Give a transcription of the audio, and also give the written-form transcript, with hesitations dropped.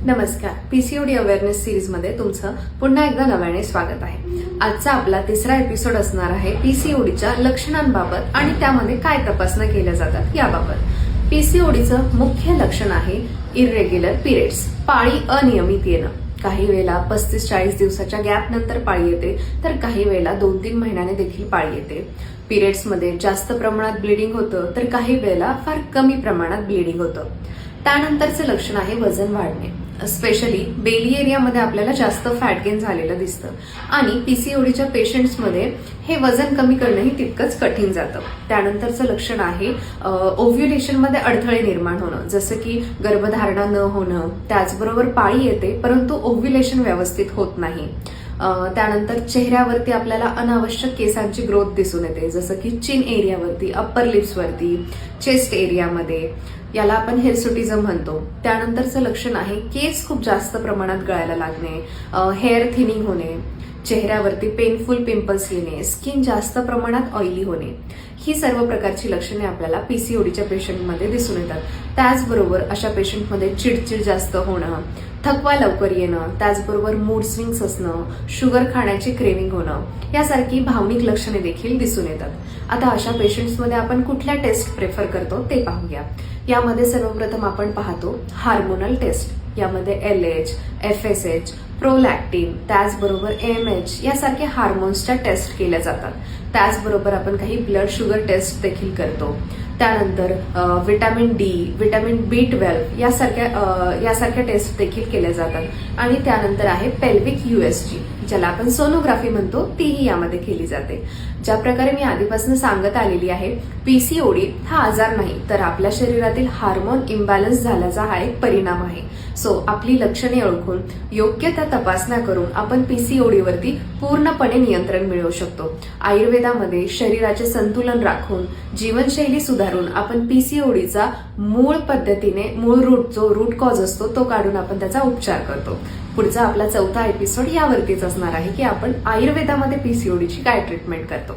नमस्कार. PCOD awareness series मध्ये तुमचं पुन्हा एकदा नव्याने स्वागत आहे. आजचा आपला तिसरा एपिसोड असणार आहे पीसीओडीच्या लक्षणांबाबत आणि त्यामध्ये काय तपासण्या केल्या जातात याबाबत. पीसीओडीचं मुख्य लक्षण आहे इर्रेग्युलर पिरियड्स, पाळी अनियमित येणं. काही वेळेला 35-40 दिवसाच्या गॅप नंतर पाळी येते, तर काही वेळेला 2-3 महिन्याने देखील पाळी येते. पिरियड्समध्ये जास्त प्रमाणात ब्लिडिंग होतं, तर काही वेळेला फार कमी प्रमाणात ब्लिडिंग होतं. त्यानंतरचं लक्षण आहे वजन वाढणे. स्पेशली बेली एरियामध्ये आपल्याला जास्त फॅट गेन झालेलं दिसतं आणि पीसीओडीच्या पेशंट्समध्ये हे वजन कमी करणंही तितकंच कठीण जातं. त्यानंतरचं लक्षण आहे ओव्ह्युलेशनमध्ये अडथळे निर्माण होणं, जसं की गर्भधारणा न होणं. त्याचबरोबर पाळी येते परंतु ओव्ह्युलेशन व्यवस्थित होत नाही. त्यानंतर चेहऱ्यावरती आपल्याला अनावश्यक केसांची ग्रोथ दिसून येते, जसं की चिन एरियावरती, अप्पर लिप्सवरती, चेस्ट एरियामध्ये. याला आपण हिर्सुटिझम म्हणतो. त्यानंतरचं लक्षण आहे केस खूप जास्त प्रमाणात गळायला लागणे, हेअर थिनिंग होणे, चेहऱ्यावरती पेनफुल पिंपल्स येणे, स्किन जास्त प्रमाणात ऑइली होणे. ही सर्व प्रकारची लक्षणे आपल्याला पीसीओडीच्या पेशंटमध्ये दिसून येतात. त्याचबरोबर अशा पेशंटमध्ये चिडचिड जास्त होणं, थकवा लवकर येणं, त्याचबरोबर मूड स्विंग्स असणं, शुगर खाण्याची क्रेविंग होणं यासारखी भावनिक लक्षणे देखील दिसून येतात. आता अशा पेशंट्समध्ये आपण कुठल्या टेस्ट प्रेफर करतो ते पाहूया. यामध्ये सर्वप्रथम आपण पाहतो हार्मोनल टेस्ट. यामध्ये LH, FSH, प्रोलॅक्टिन, त्याचबरोबर AMH यासारखे हार्मोन्सच्या टेस्ट केल्या जातात. त्याचबरोबर आपण काही ब्लड शुगर टेस्ट देखील करतो. त्यानंतर व्हिटॅमिन D, व्हिटॅमिन B12 यासारख्या टेस्ट देखील केल्या जातात. आणि त्यानंतर आहे पेल्विक USG, ज्याला आपण सोनोग्राफी म्हणतो, तीही यामध्ये केली जाते. ज्या प्रकारे मी आधीपासून सांगत आलेली आहे, पीसीओडी हा आजार नाही, तर आपल्या शरीरातील हार्मोन इम्बॅलन्स झाल्याचा हा एक परिणाम आहे. सो आपली लक्षणे ओळखून योग्य त्या तपासण्या करून आपण पीसीओडीवरती पूर्णपणे नियंत्रण मिळवू शकतो. आयुर्वेदामध्ये शरीराचे संतुलन राखून, जीवनशैली सुधारून आपण पीसीओडीचा मूळ पद्धतीने जो रूट कॉज असतो तो काढून आपण त्याचा उपचार करतो. पुढचा आपला चौथा एपिसोड यावरतीच असणार आहे की आपण आयुर्वेदामध्ये पीसीओडीची काय ट्रीटमेंट करतो.